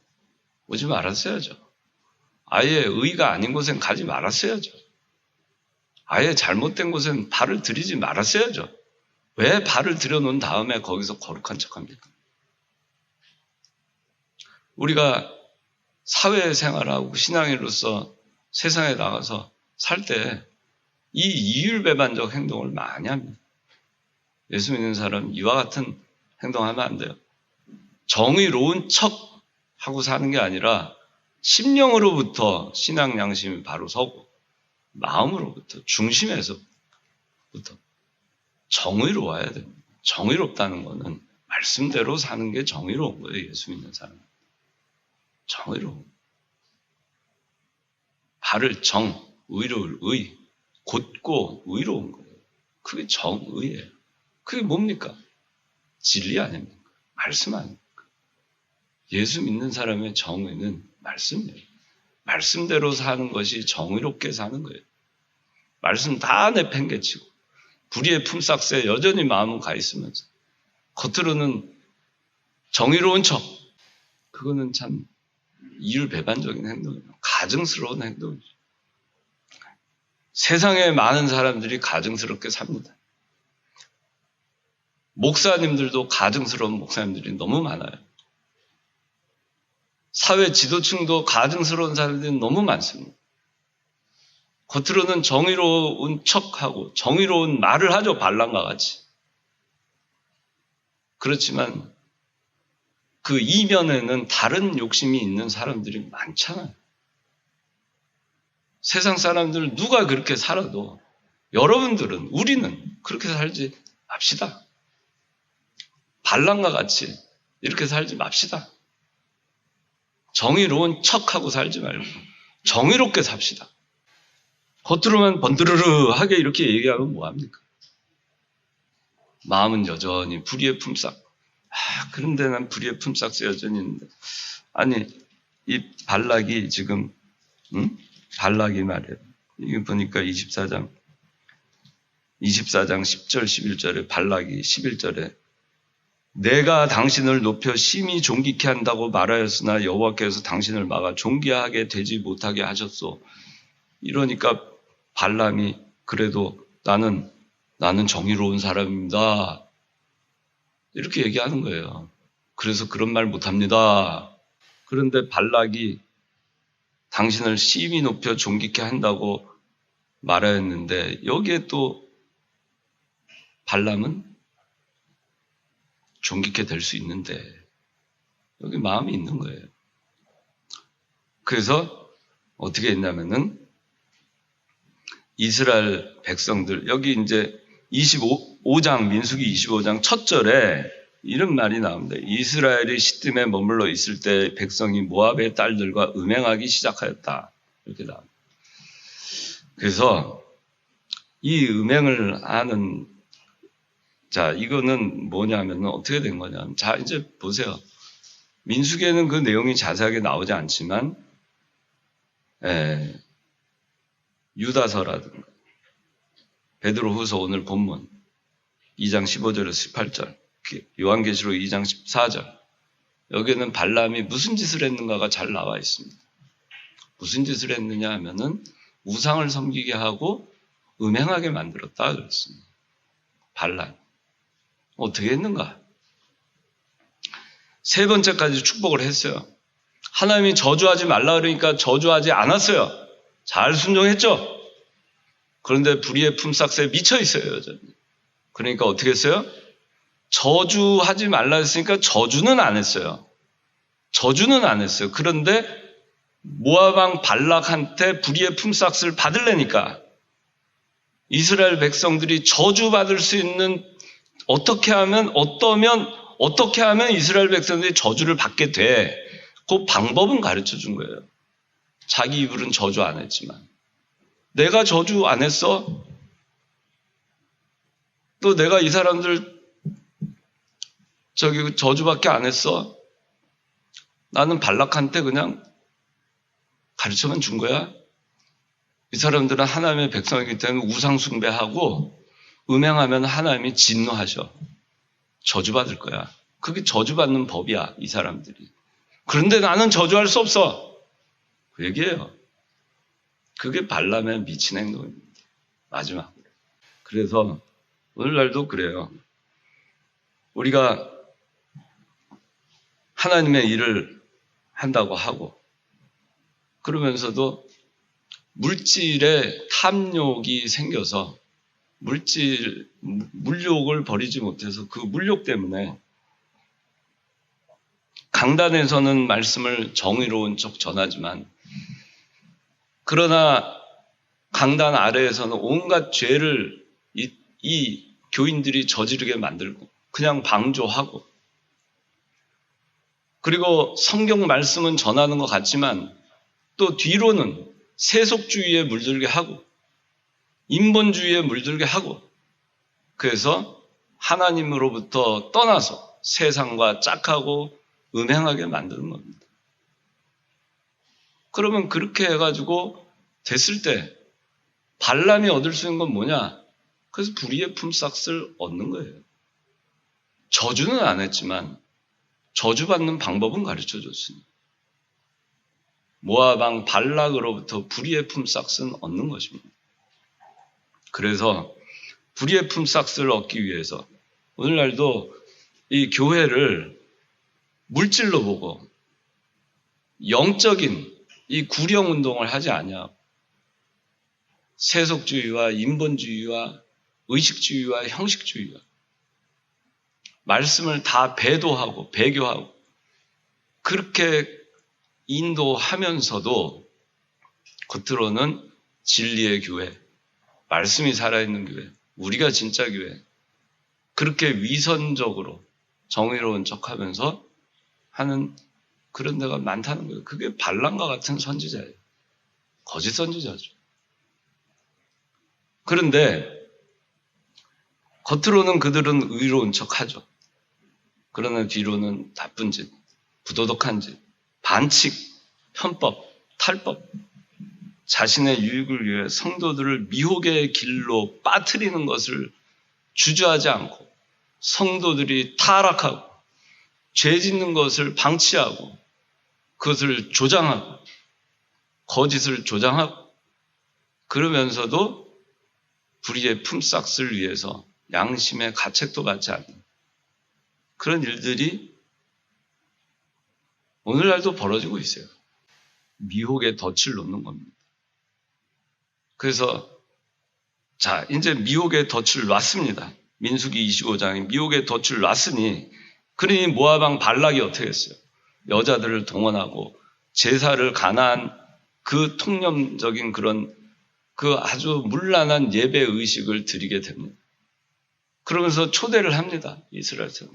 오지 말았어야죠. 아예 의가 아닌 곳엔 가지 말았어야죠. 아예 잘못된 곳엔 발을 들이지 말았어야죠. 왜 발을 들여놓은 다음에 거기서 거룩한 척합니까? 우리가 사회생활하고 신앙인으로서 세상에 나가서 살 때 이 이율배반적 행동을 많이 합니다. 예수 믿는 사람 이와 같은 행동하면 안 돼요. 정의로운 척 하고 사는 게 아니라 심령으로부터 신앙 양심이 바로 서고 마음으로부터 중심에서부터 정의로워야 됩니다. 정의롭다는 것은 말씀대로 사는 게 정의로운 거예요. 예수 믿는 사람은. 정의로운. 바를 정, 의로울 의, 곧고 의로운 거예요. 그게 정의예요. 그게 뭡니까? 진리 아닙니까? 말씀 아닙니까? 예수 믿는 사람의 정의는 말씀이에요. 말씀대로 사는 것이 정의롭게 사는 거예요. 말씀 다 내팽개치고 불의의 품삯에 여전히 마음은 가 있으면서 겉으로는 정의로운 척, 그거는 참 이율배반적인 행동이에요. 가증스러운 행동이죠. 세상에 많은 사람들이 가증스럽게 삽니다. 목사님들도 가증스러운 목사님들이 너무 많아요. 사회 지도층도 가증스러운 사람들이 너무 많습니다. 겉으로는 정의로운 척하고 정의로운 말을 하죠. 발람과 같이. 그렇지만 그 이면에는 다른 욕심이 있는 사람들이 많잖아요. 세상 사람들 누가 그렇게 살아도 여러분들은, 우리는 그렇게 살지 맙시다. 발람과 같이 이렇게 살지 맙시다. 정의로운 척하고 살지 말고 정의롭게 삽시다. 겉으로만 번드르르하게 이렇게 얘기하면 뭐합니까? 마음은 여전히 불의의 품삯. 그런데 난 불의의 품삯에 여전히 있는데. 아니, 이 발락이 지금, 발락이 말이에요. 이게 보니까 24장 10절, 11절에 발락이 11절에 내가 당신을 높여 심히 존귀케 한다고 말하였으나 여호와께서 당신을 막아 존귀하게 되지 못하게 하셨소. 이러니까 발람이 그래도 나는 정의로운 사람입니다. 이렇게 얘기하는 거예요. 그래서 그런 말 못합니다. 그런데 발락이 당신을 심히 높여 존귀케 한다고 말하였는데 여기에 또 발람은 존귀케 될 수 있는데 여기 마음이 있는 거예요. 그래서 어떻게 했냐면은 이스라엘 백성들, 여기 이제 25장, 민수기 25장 첫 절에 이런 말이 나옵니다. 이스라엘이 시딤에 머물러 있을 때 백성이 모압의 딸들과 음행하기 시작하였다. 이렇게 나옵니다. 그래서 이 음행을 하는, 자, 이거는 뭐냐면 어떻게 된 거냐면, 자, 이제 보세요. 민수기에는 그 내용이 자세하게 나오지 않지만, 유다서라든가 베드로후서 오늘 본문 2장 15절에서 18절, 요한계시록 2장 14절, 여기에는 발람이 무슨 짓을 했는가가 잘 나와 있습니다. 무슨 짓을 했느냐 하면은 우상을 섬기게 하고 음행하게 만들었다 그랬습니다. 발람 어떻게 했는가? 세 번째까지 축복을 했어요. 하나님이 저주하지 말라 그러니까 저주하지 않았어요. 잘 순종했죠. 그런데 불의의 품삯에 미쳐 있어요, 여전히. 그러니까 어떻게 했어요? 저주하지 말라 했으니까 저주는 안 했어요. 저주는 안 했어요. 그런데 모압 왕 발락한테 불의의 품삯을 받으려니까 이스라엘 백성들이 저주받을 수 있는, 어떻게 하면 이스라엘 백성들이 저주를 받게 돼. 그 방법은 가르쳐 준 거예요. 자기 입으로는 저주 안 했지만. 내가 저주 안 했어? 또 내가 이 사람들 저주밖에 안 했어? 나는 발락한테 그냥 가르쳐만 준 거야? 이 사람들은 하나님의 백성이기 때문에 우상 숭배하고 음행하면 하나님이 진노하셔. 저주받을 거야. 그게 저주받는 법이야, 이 사람들이. 그런데 나는 저주할 수 없어. 그 얘기예요. 그게 발람의 미친 행동입니다. 마지막으로. 그래서 오늘날도 그래요. 우리가 하나님의 일을 한다고 하고 그러면서도 물질에 탐욕이 생겨서 물욕을 버리지 못해서 그 물욕 때문에 강단에서는 말씀을 정의로운 척 전하지만 그러나 강단 아래에서는 온갖 죄를 이 교인들이 저지르게 만들고 그냥 방조하고 그리고 성경 말씀은 전하는 것 같지만 또 뒤로는 세속주의에 물들게 하고 인본주의에 물들게 하고 그래서 하나님으로부터 떠나서 세상과 짝하고 음행하게 만드는 겁니다. 그러면 그렇게 해가지고 됐을 때 발람이 얻을 수 있는 건 뭐냐? 그래서 불의의 품삯을 얻는 거예요. 저주는 안 했지만 저주받는 방법은 가르쳐 줬습니다. 모압 왕 발락으로부터 불의의 품삯은 얻는 것입니다. 그래서 불의의 품삯을 얻기 위해서 오늘날도 이 교회를 물질로 보고 영적인 이 구령운동을 하지 아니하고 세속주의와 인본주의와 의식주의와 형식주의와 말씀을 다 배도하고 배교하고 그렇게 인도하면서도 겉으로는 진리의 교회, 말씀이 살아있는 교회, 우리가 진짜 교회, 그렇게 위선적으로 정의로운 척하면서 하는 그런 데가 많다는 거예요. 그게 발람과 같은 선지자예요. 거짓 선지자죠. 그런데 겉으로는 그들은 의로운 척하죠. 그러나 뒤로는 나쁜 짓, 부도덕한 짓, 반칙, 편법, 탈법, 자신의 유익을 위해 성도들을 미혹의 길로 빠뜨리는 것을 주저하지 않고 성도들이 타락하고 죄 짓는 것을 방치하고 그것을 조장하고 거짓을 조장하고 그러면서도 불의의 품삯을 위해서 양심의 가책도 받지 않는 그런 일들이 오늘날도 벌어지고 있어요. 미혹의 덫을 놓는 겁니다. 그래서 자, 이제 미혹의 덫을 놨습니다. 민수기 25장에 미혹의 덫을 놨으니 그러니 모압 왕 발락이 어떻게 했어요? 여자들을 동원하고 제사를 가나안 그 통념적인 그런 그 아주 문란한 예배 의식을 드리게 됩니다. 그러면서 초대를 합니다. 이스라엘에서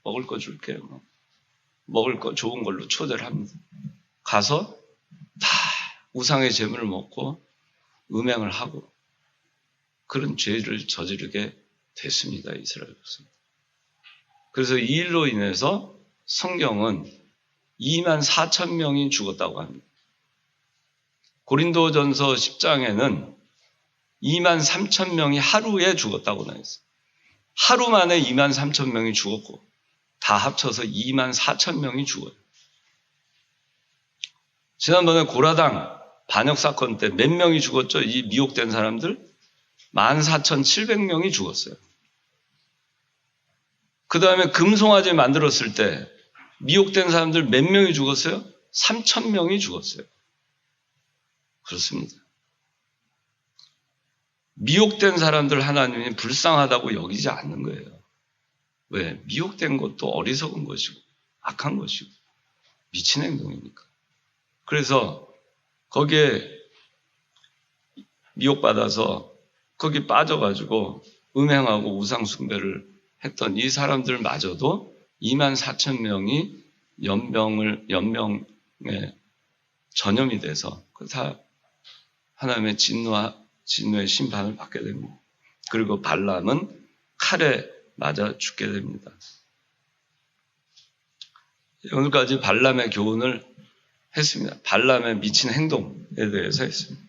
먹을 거 줄게요. 먹을 거 좋은 걸로 초대를 합니다. 가서 다 우상의 제물을 먹고 음행을 하고 그런 죄를 저지르게 됐습니다. 이스라엘 백성. 그래서 이 일로 인해서 성경은 2만 4천 명이 죽었다고 합니다. 고린도전서 10장에는 2만 3천 명이 하루에 죽었다고 나와있어요. 하루 만에 2만 3천 명이 죽었고 다 합쳐서 2만 4천 명이 죽어요. 지난번에 고라당 반역 사건 때 몇 명이 죽었죠? 이 미혹된 사람들? 14,700명이 죽었어요. 그 다음에 금송아지 만들었을 때 미혹된 사람들 몇 명이 죽었어요? 3,000명이 죽었어요. 그렇습니다. 미혹된 사람들 하나님이 불쌍하다고 여기지 않는 거예요. 왜? 미혹된 것도 어리석은 것이고 악한 것이고 미친 행동이니까. 그래서 거기에 미혹받아서 거기 빠져가지고 음행하고 우상숭배를 했던 이 사람들마저도 2만 4천 명이 연명에 전염이 돼서 다 하나님의 진노의 심판을 받게 됩니다. 그리고 발람은 칼에 맞아 죽게 됩니다. 오늘까지 발람의 교훈을 했습니다. 발람의 미친 행동에 대해서 했습니다.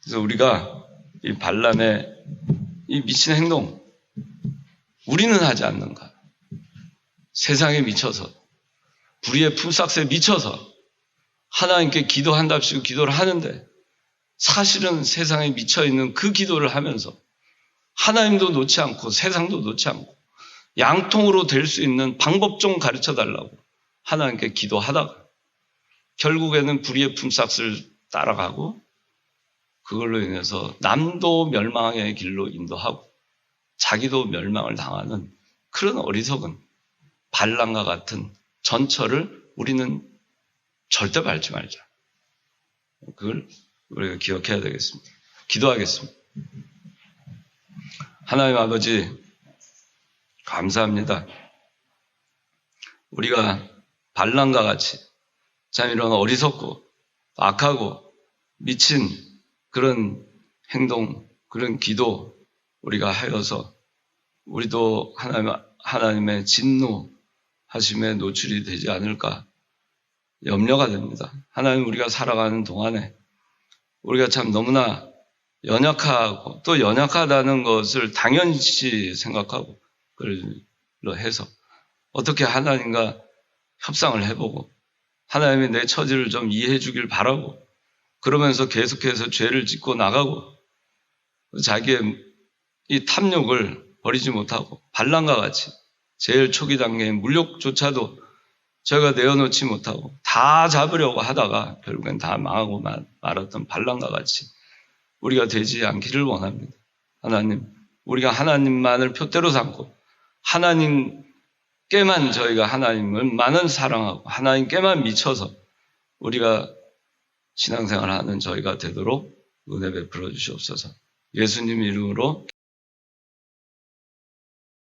그래서 우리가 이 발람의 이 미친 행동, 우리는 하지 않는가? 세상에 미쳐서, 불의의 품삯에 미쳐서 하나님께 기도한답시고 기도를 하는데 사실은 세상에 미쳐있는 그 기도를 하면서 하나님도 놓지 않고 세상도 놓지 않고 양통으로 될 수 있는 방법 좀 가르쳐달라고 하나님께 기도하다가 결국에는 불의의 품삯을 따라가고 그걸로 인해서 남도 멸망의 길로 인도하고 자기도 멸망을 당하는 그런 어리석은 발람과 같은 전철을 우리는 절대 밟지 말자. 그걸 우리가 기억해야 되겠습니다. 기도하겠습니다. 하나님 아버지 감사합니다. 우리가 발람과 같이 참 이런 어리석고 악하고 미친 그런 행동, 그런 기도 우리가 하여서 우리도 하나님의 진노하심에 노출이 되지 않을까 염려가 됩니다. 하나님 우리가 살아가는 동안에 우리가 참 너무나 연약하고 또 연약하다는 것을 당연시 생각하고 그걸로 해서 어떻게 하나님과 협상을 해보고 하나님이 내 처지를 좀 이해해 주길 바라고 그러면서 계속해서 죄를 짓고 나가고 자기의 이 탐욕을 버리지 못하고 발람과 같이 제일 초기 단계의 물욕조차도 저희가 내어놓지 못하고 다 잡으려고 하다가 결국엔 다 망하고 말았던 발람과 같이 우리가 되지 않기를 원합니다. 하나님, 우리가 하나님만을 표대로 삼고 하나님께만 저희가 하나님을 많은 사랑하고 하나님께만 미쳐서 우리가 신앙생활을 하는 저희가 되도록 은혜 베풀어 주시옵소서. 예수님 이름으로